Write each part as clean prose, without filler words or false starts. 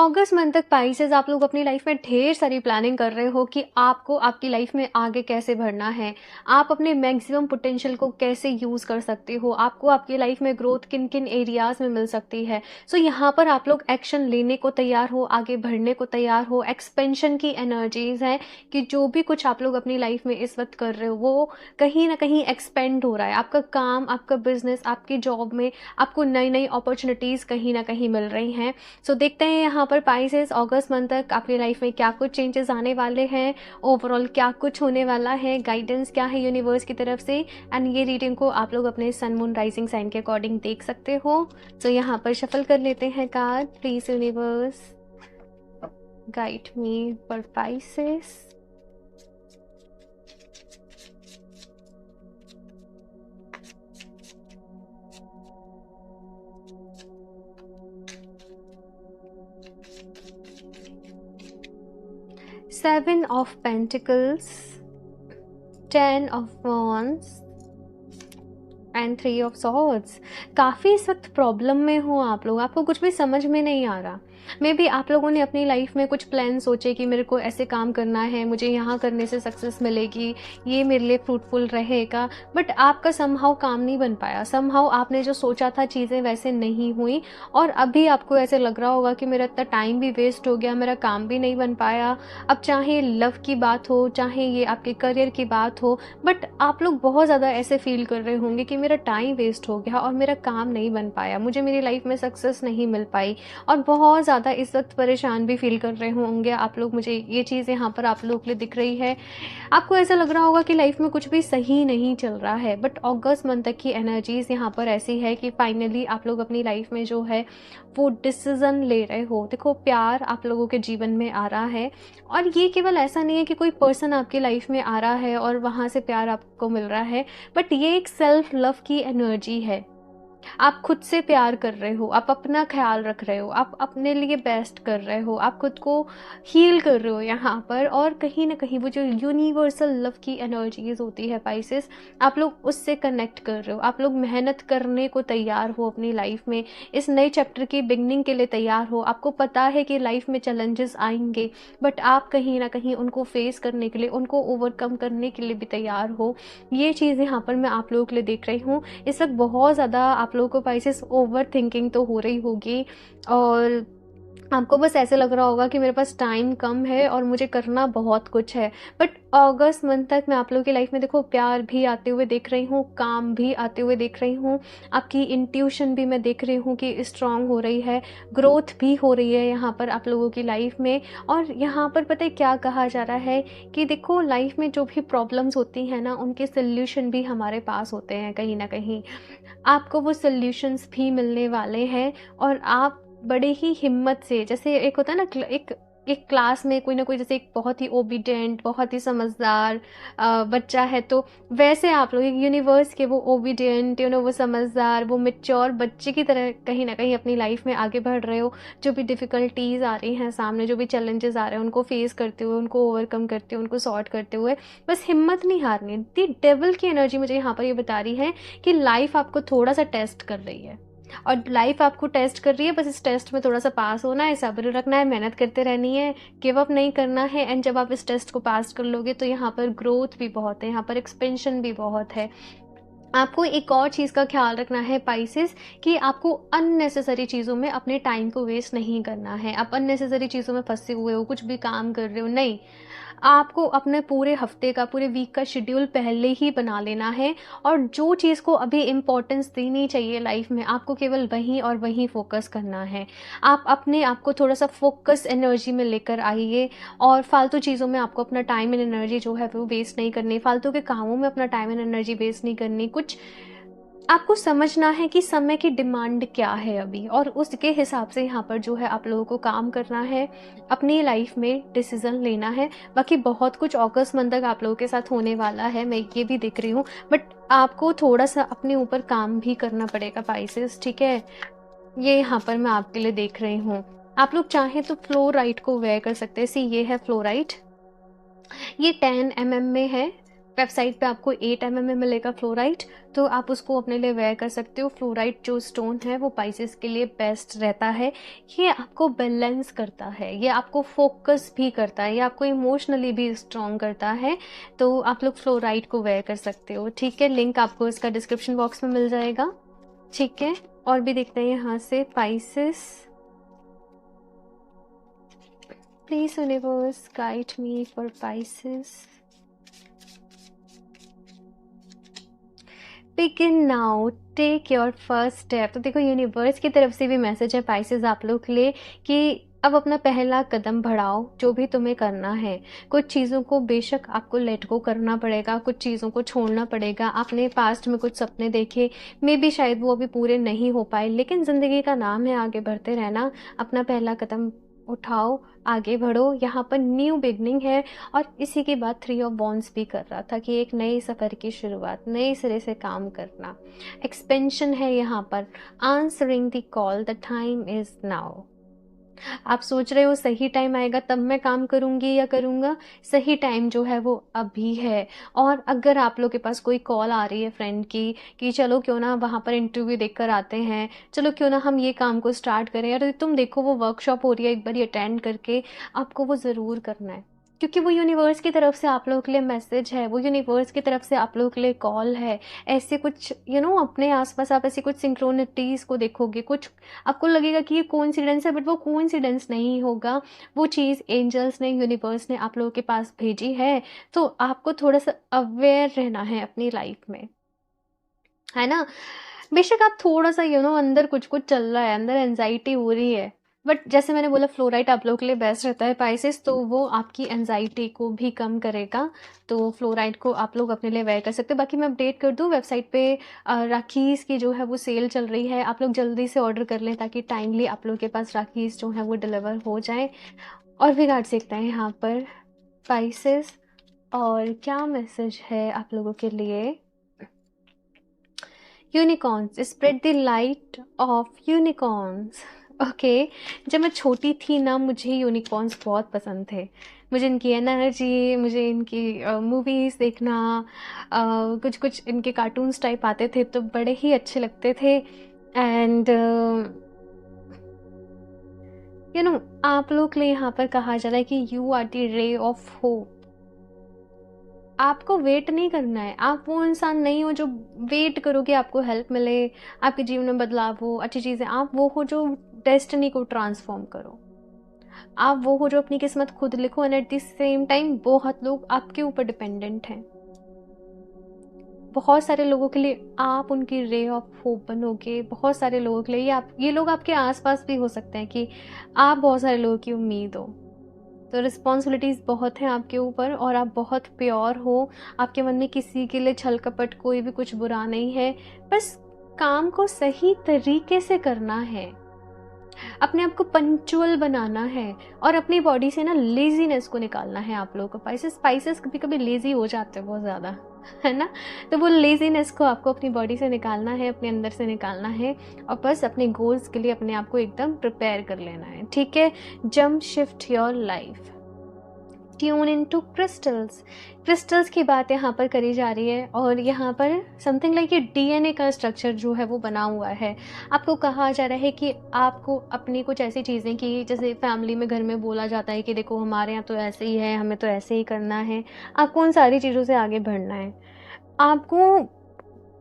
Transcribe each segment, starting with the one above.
अगस्त month तक Pisces आप लोग अपनी लाइफ में ढेर सारी प्लानिंग कर रहे हो कि आपको आपकी लाइफ में आगे कैसे बढ़ना है, आप अपने मैक्सिमम पोटेंशियल को कैसे यूज़ कर सकते हो, आपको आपकी लाइफ में ग्रोथ किन किन एरियाज़ में मिल सकती है। सो यहाँ पर आप लोग एक्शन लेने को तैयार हो, आगे बढ़ने को तैयार हो। एक्सपेंशन की एनर्जीज़ हैं कि जो भी कुछ आप लोग अपनी लाइफ में इस वक्त कर रहे हो वो कहीं ना कहीं एक्सपेंड हो रहा है। आपका काम, आपका बिजनेस, आपकी जॉब में आपको नई नई अपॉर्चुनिटीज़ कहीं ना कहीं मिल रही हैं। सो देखते हैं यहाँ पर पाइसेस अगस्त मंथ तक आपकी लाइफ में क्या कुछ चेंजेस आने वाले हैं, ओवरऑल क्या कुछ होने वाला है, गाइडेंस क्या है यूनिवर्स की तरफ से। एंड ये रीडिंग को आप लोग अपने सन मून राइजिंग साइन के अकॉर्डिंग देख सकते हो। सो यहाँ पर शफल कर लेते हैं card. Please universe guide me for Pisces. Seven of Pentacles, Ten of Wands and 3 of swords. काफ़ी इस वक्त प्रॉब्लम में हो आप लोग, आपको कुछ भी समझ में नहीं आ रहा। मे बी आप लोगों ने अपनी लाइफ में कुछ प्लान सोचे कि मेरे को ऐसे काम करना है, मुझे यहाँ करने से सक्सेस मिलेगी, ये मेरे लिए फ्रूटफुल रहेगा, बट आपका समहाउ काम नहीं बन पाया। समहाउ आपने जो सोचा था चीज़ें वैसे नहीं हुई और अभी आपको ऐसे लग रहा होगा कि मेरा इतना टाइम भी वेस्ट हो गया, मेरा काम भी नहीं बन पाया। अब चाहे लव की बात हो, चाहे ये आपके करियर की बात हो, बट आप लोग बहुत ज़्यादा ऐसे फील कर रहे होंगे कि मेरा टाइम वेस्ट हो गया और मेरा काम नहीं बन पाया, मुझे मेरी लाइफ में सक्सेस नहीं मिल पाई, और बहुत ज़्यादा इस वक्त परेशान भी फील कर रहे होंगे आप लोग। मुझे ये चीज़ यहाँ पर आप लोग के लिए दिख रही है। आपको ऐसा लग रहा होगा कि लाइफ में कुछ भी सही नहीं चल रहा है, बट अगस्त मंथ तक की एनर्जीज यहाँ पर ऐसी है कि फाइनली आप लोग अपनी लाइफ में जो है वो डिसीजन ले रहे हो। देखो, प्यार आप लोगों के जीवन में आ रहा है, और ये केवल ऐसा नहीं है कि कोई पर्सन आपकी लाइफ में आ रहा है और वहाँ से प्यार आपको मिल रहा है, बट ये एक सेल्फ लव की एनर्जी है। आप खुद से प्यार कर रहे हो, आप अपना ख्याल रख रहे हो, आप अपने लिए बेस्ट कर रहे हो, आप खुद को हील कर रहे हो यहाँ पर। और कहीं ना कहीं वो जो यूनिवर्सल लव की एनर्जीज होती है पाइसेस, आप लोग उससे कनेक्ट कर रहे हो। आप लोग मेहनत करने को तैयार हो अपनी लाइफ में, इस नए चैप्टर की बिगनिंग के लिए तैयार हो। आपको पता है कि लाइफ में चैलेंजेस आएंगे, बट आप कहीं ना कहीं उनको फेस करने के लिए, उनको ओवरकम करने के लिए भी तैयार हो। ये चीज़ यहाँ पर मैं आप लोगों के लिए देख रही हूँ। इस वक्त बहुत ज़्यादा आप लोगों को पाइसेस ओवर थिंकिंग तो हो रही होगी, और आपको बस ऐसे लग रहा होगा कि मेरे पास टाइम कम है और मुझे करना बहुत कुछ है। बट अगस्त मंथ तक मैं आप लोगों की लाइफ में देखो प्यार भी आते हुए देख रही हूँ, काम भी आते हुए देख रही हूँ, आपकी इंट्यूशन भी मैं देख रही हूँ कि स्ट्रांग हो रही है, ग्रोथ भी हो रही है यहाँ पर आप लोगों की लाइफ में। और यहाँ पर पता है क्या कहा जा रहा है कि देखो, लाइफ में जो भी प्रॉब्लम्स होती हैं ना, उनके सोल्यूशन भी हमारे पास होते हैं। कहीं ना कहीं आपको वो सोल्यूशंस भी मिलने वाले हैं, और आप बड़े ही हिम्मत से, जैसे एक होता है ना एक क्लास में कोई ना कोई, जैसे एक बहुत ही ओबीडेंट, बहुत ही समझदार बच्चा है, तो वैसे आप लोग एक यूनिवर्स के वो ओबीडेंट, वो समझदार, वो मैच्योर बच्चे की तरह कहीं ना कहीं अपनी लाइफ में आगे बढ़ रहे हो। जो भी डिफ़िकल्टीज़ आ रही हैं सामने, जो भी चैलेंजेस आ रहे हैं, उनको फेस करते हुए, उनको ओवरकम करते हुए, उनको सॉर्ट करते हुए बस हिम्मत नहीं हारनी। दी डेविल की एनर्जी मुझे यहाँ पर ये बता रही है कि लाइफ आपको थोड़ा सा टेस्ट कर रही है, और लाइफ आपको टेस्ट कर रही है। बस इस टेस्ट में थोड़ा सा पास होना है, सब्र रखना है, मेहनत करते रहनी है, गिव अप नहीं करना है। एंड जब आप इस टेस्ट को पास कर लोगे तो यहाँ पर ग्रोथ भी बहुत है, यहाँ पर एक्सपेंशन भी बहुत है। आपको एक और चीज़ का ख्याल रखना है पाइसेस, कि आपको अननेसेसरी चीज़ों में अपने टाइम को वेस्ट नहीं करना है। आप अननेसेसरी चीज़ों में फंसे हुए हो, कुछ भी काम कर रहे हो, नहीं, आपको अपने पूरे हफ्ते का, पूरे वीक का शेड्यूल पहले ही बना लेना है, और जो चीज़ को अभी इम्पोर्टेंस देनी चाहिए लाइफ में, आपको केवल वहीं और वहीं फोकस करना है। आप अपने आप को थोड़ा सा फोकस एनर्जी में लेकर आइए, और फालतू चीज़ों में आपको अपना टाइम एंड एनर्जी जो है वो वेस्ट नहीं करनी, फालतू के कामों में अपना टाइम एंड एनर्जी वेस्ट नहीं करनी। कुछ आपको समझना है कि समय की डिमांड क्या है अभी, और उसके हिसाब से यहाँ पर जो है आप लोगों को काम करना है, अपनी लाइफ में डिसीजन लेना है। बाकी बहुत कुछ अगस्त मंथ तक आप लोगों के साथ होने वाला है, मैं ये भी देख रही हूँ, बट आपको थोड़ा सा अपने ऊपर काम भी करना पड़ेगा पाइसेस, ठीक है। ये यहाँ पर मैं आपके लिए देख रही हूँ। आप लोग चाहें तो फ्लोराइट को वेयर कर सकते हैं। सी, ये है फ्लोराइट, ये 10 mm में है, वेबसाइट पे आपको 8 mm में मिलेगा फ्लोराइड, तो आप उसको अपने लिए वेयर कर सकते हो। फ्लोराइड जो स्टोन है वो पाइसेस के लिए बेस्ट रहता है। ये आपको बैलेंस करता है, ये आपको फोकस भी करता है, ये आपको इमोशनली भी स्ट्रॉन्ग करता है। तो आप लोग फ्लोराइड को वेयर कर सकते हो, ठीक है। लिंक आपको इसका डिस्क्रिप्शन बॉक्स में मिल जाएगा, ठीक है। और भी देखते हैं यहाँ से Pisces. Please universe guide me for Pisces. Begin now, take your first step. तो देखो यूनिवर्स की तरफ से भी मैसेज है पाइसेस आप लोग के लिए कि अब अपना पहला कदम बढ़ाओ, जो भी तुम्हें करना है। कुछ चीज़ों को बेशक आपको लेट गो करना पड़ेगा, कुछ चीज़ों को छोड़ना पड़ेगा। आपने पास्ट में कुछ सपने देखे, मे बी शायद वो अभी पूरे नहीं हो पाए, लेकिन ज़िंदगी का नाम है आगे बढ़ते रहना। अपना पहला कदम उठाओ, आगे बढ़ो। यहाँ पर न्यू बिगनिंग है, और इसी के बाद 3 ऑफ वॉन्ड्स भी कर रहा था कि एक नए सफ़र की शुरुआत, नए सिरे से काम करना, एक्सपेंशन है यहाँ पर। Answering the call, the time is now. आप सोच रहे हो सही टाइम आएगा तब मैं काम करूँगी या करूँगा, सही टाइम जो है वो अभी है। और अगर आप लोग के पास कोई कॉल आ रही है फ्रेंड की कि चलो क्यों ना वहाँ पर इंटरव्यू देख कर आते हैं, चलो क्यों ना हम ये काम को स्टार्ट करें, अरे तुम देखो वो वर्कशॉप हो रही है, एक बार अटेंड करके आपको वो ज़रूर करना है, क्योंकि वो यूनिवर्स की तरफ से आप लोगों के लिए मैसेज है, वो यूनिवर्स की तरफ से आप लोगों के लिए कॉल है। ऐसे कुछ अपने आसपास आप ऐसी कुछ सिंक्रोनिटीज़ को देखोगे, कुछ आपको लगेगा कि ये कोइंसिडेंस है, बट वो कोइंसिडेंस नहीं होगा। वो चीज़ एंजल्स ने, यूनिवर्स ने आप लोगों के पास भेजी है। तो आपको थोड़ा सा अवेयर रहना है अपनी लाइफ में, है ना। बेशक आप थोड़ा सा अंदर कुछ कुछ चल रहा है, अंदर एनजाइटी हो रही है, बट जैसे मैंने बोला फ्लोराइड आप लोगों के लिए बेस्ट रहता है पाइसेस, तो वो आपकी एनजाइटी को भी कम करेगा। तो फ्लोराइड को आप लोग अपने लिए वेयर कर सकते हो। बाकी मैं अपडेट कर दूँ, वेबसाइट पे राखीज़ की जो है वो सेल चल रही है, आप लोग जल्दी से ऑर्डर कर लें ताकि टाइमली आप लोगों के पास राखीज़ जो है वो डिलीवर हो जाए। और भी कार्ड देखते हैं यहाँ पर पाइसेस, और क्या मैसेज है आप लोगों के लिए। Unicorns, spread the light of unicorns. Okay, जब मैं छोटी थी ना, मुझे यूनिकॉर्न्स बहुत पसंद थे। मुझे इनकी एनर्जी, मुझे इनकी मूवीज़ देखना, कुछ कुछ इनके कार्टून्स टाइप आते थे तो बड़े ही अच्छे लगते थे। एंड आप लोग के लिए यहाँ पर कहा जा रहा है कि you are the ray of hope. आपको वेट नहीं करना है, आप वो इंसान नहीं हो जो वेट करो कि आपको हेल्प मिले, आपके जीवन में बदलाव हो, अच्छी चीज़ें। आप वो हो जो डेस्टिनी को ट्रांसफॉर्म करो, आप वो हो जो अपनी किस्मत खुद लिखो। And at the same time बहुत लोग आपके ऊपर डिपेंडेंट हैं, बहुत सारे लोगों के लिए आप उनकी रे ऑफ होप बनोगे। बहुत सारे लोगों के लिए ये लोग आपके आसपास भी हो सकते हैं कि आप बहुत सारे लोगों की उम्मीद हो। तो रिस्पॉन्सिबिलिटीज़ बहुत हैं आपके ऊपर, और आप बहुत प्योर हो। आपके मन में किसी के लिए छल कपट, कोई भी कुछ बुरा नहीं है। बस काम को सही तरीके से करना है, अपने आप को पंक्चुअल बनाना है, और अपनी बॉडी से ना लेजीनेस को निकालना है आप लोगों को। स्पाइसेस कभी कभी लेजी हो जाते हैं बहुत ज़्यादा, है ना। तो वो लेजीनेस को आपको अपनी बॉडी से निकालना है, अपने अंदर से निकालना है, और बस अपने गोल्स के लिए अपने आप को एकदम प्रिपेयर कर लेना है, ठीक है। Jump shift your life, tune in to crystals. Crystals की बात यहाँ पर करी जा रही है, और यहाँ पर समथिंग लाइक ये डीएनए का स्ट्रक्चर जो है वो बना हुआ है। आपको कहा जा रहा है कि आपको अपनी कुछ ऐसी चीज़ें की, जैसे फैमिली में, घर में बोला जाता है कि देखो हमारे यहाँ तो ऐसे ही है, हमें तो ऐसे ही करना है। आपको उन सारी चीज़ों से आगे बढ़ना है। आपको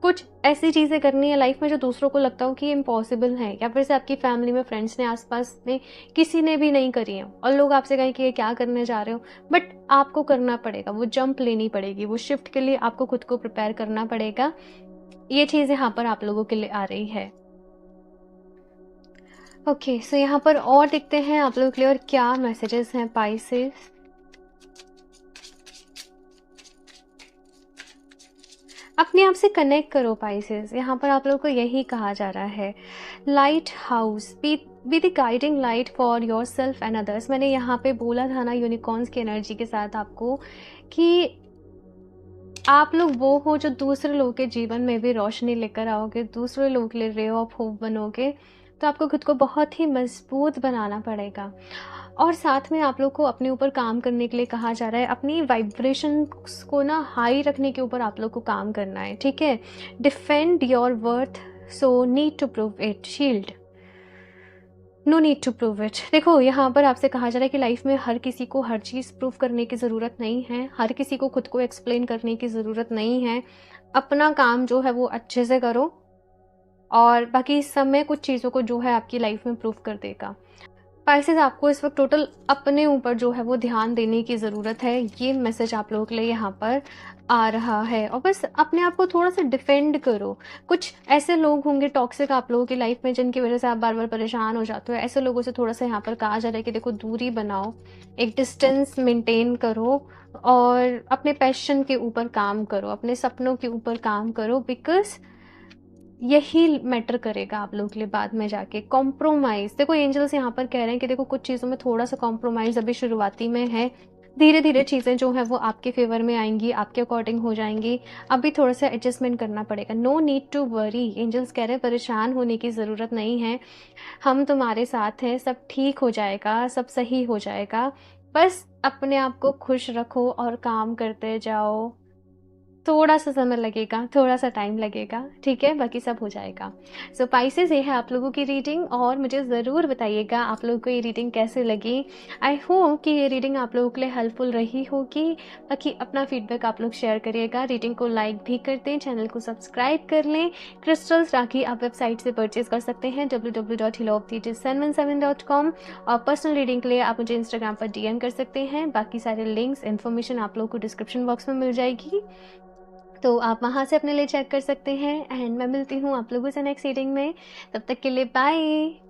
कुछ ऐसी चीज़ें करनी है लाइफ में जो दूसरों को लगता हो कि इम्पॉसिबल है, या फिर से आपकी फैमिली में, फ्रेंड्स ने, आसपास में किसी ने भी नहीं करी है, और लोग आपसे कहें कि ये क्या करने जा रहे हो, बट आपको करना पड़ेगा। वो जंप लेनी पड़ेगी, वो शिफ्ट के लिए आपको खुद को प्रिपेयर करना पड़ेगा। ये चीज़ यहाँ पर आप लोगों के लिए आ रही है। ओके, सो यहाँ पर और देखते हैं आप लोगों के लिए और क्या मैसेजेस हैं पाइसेस। अपने आप से कनेक्ट करो पाइसेस, यहाँ पर आप लोगों को यही कहा जा रहा है। Light house, be the guiding light for your self and others. मैंने यहाँ पे बोला था ना यूनिकॉर्न्स की एनर्जी के साथ आपको कि आप लोग वो हो जो दूसरे लोगों के जीवन में भी रोशनी लेकर आओगे, दूसरे लोगों के लिए रे ऑफ होप बनोगे। तो आपको खुद को बहुत ही मजबूत बनाना पड़ेगा। और साथ में आप लोग को अपने ऊपर काम करने के लिए कहा जा रहा है। अपनी वाइब्रेशंस को ना हाई रखने के ऊपर आप लोग को काम करना है, ठीक है। Defend your worth, so need to prove it, shield, no need to prove it. देखो यहाँ पर आपसे कहा जा रहा है कि लाइफ में हर किसी को हर चीज़ प्रूव करने की ज़रूरत नहीं है, हर किसी को खुद को एक्सप्लेन करने की ज़रूरत नहीं है। अपना काम जो है वो अच्छे से करो, और बाकी समय कुछ चीज़ों को जो है आपकी लाइफ में प्रूव कर देगा। स्पाइसेस, आपको इस वक्त टोटल अपने ऊपर जो है वो ध्यान देने की ज़रूरत है, ये मैसेज आप लोगों के लिए यहाँ पर आ रहा है। और बस अपने आप को थोड़ा सा डिफेंड करो। कुछ ऐसे लोग होंगे टॉक्सिक आप लोगों की लाइफ में जिनकी वजह से आप बार बार परेशान हो जाते हो। ऐसे लोगों से थोड़ा सा यहाँ पर कहा जा रहा है कि देखो दूरी बनाओ, एक डिस्टेंस मेंटेन करो, और अपने पैशन के ऊपर काम करो, अपने सपनों के ऊपर काम करो, बिकॉज यही मैटर करेगा आप लोगों के लिए बाद में जाके। कॉम्प्रोमाइज़, देखो एंजल्स यहाँ पर कह रहे हैं कि देखो कुछ चीज़ों में थोड़ा सा कॉम्प्रोमाइज़ अभी शुरुआती में है, धीरे धीरे चीज़ें जो हैं वो आपके फेवर में आएंगी, आपके अकॉर्डिंग हो जाएंगी। अभी थोड़ा सा एडजस्टमेंट करना पड़ेगा। No need to worry, angels कह रहे हैं परेशान होने की ज़रूरत नहीं है, हम तुम्हारे साथ हैं, सब ठीक हो जाएगा, सब सही हो जाएगा। बस अपने आप को खुश रखो और काम करते जाओ। थोड़ा सा समय लगेगा, थोड़ा सा टाइम लगेगा, ठीक है, बाकी सब हो जाएगा। सो पाइसेस, ये है आप लोगों की रीडिंग, और मुझे ज़रूर बताइएगा आप लोगों को ये रीडिंग कैसे लगी। आई होप कि ये रीडिंग आप लोगों के लिए हेल्पफुल रही होगी। बाकी अपना फीडबैक आप लोग शेयर करिएगा, रीडिंग को लाइक भी कर दें, चैनल को सब्सक्राइब कर लें। क्रिस्टल्स राखी आप वेबसाइट से परचेज कर सकते हैं www.healofthetis717.com, और पर्सनल रीडिंग के लिए आप मुझे इंस्टाग्राम पर DM कर सकते हैं। बाकी सारे लिंक्स इन्फॉर्मेशन आप लोगों को डिस्क्रिप्शन बॉक्स में मिल जाएगी, तो आप वहाँ से अपने लिए चेक कर सकते हैं। एंड मैं मिलती हूँ आप लोगों से नेक्स्ट रीडिंग में, तब तक के लिए बाय।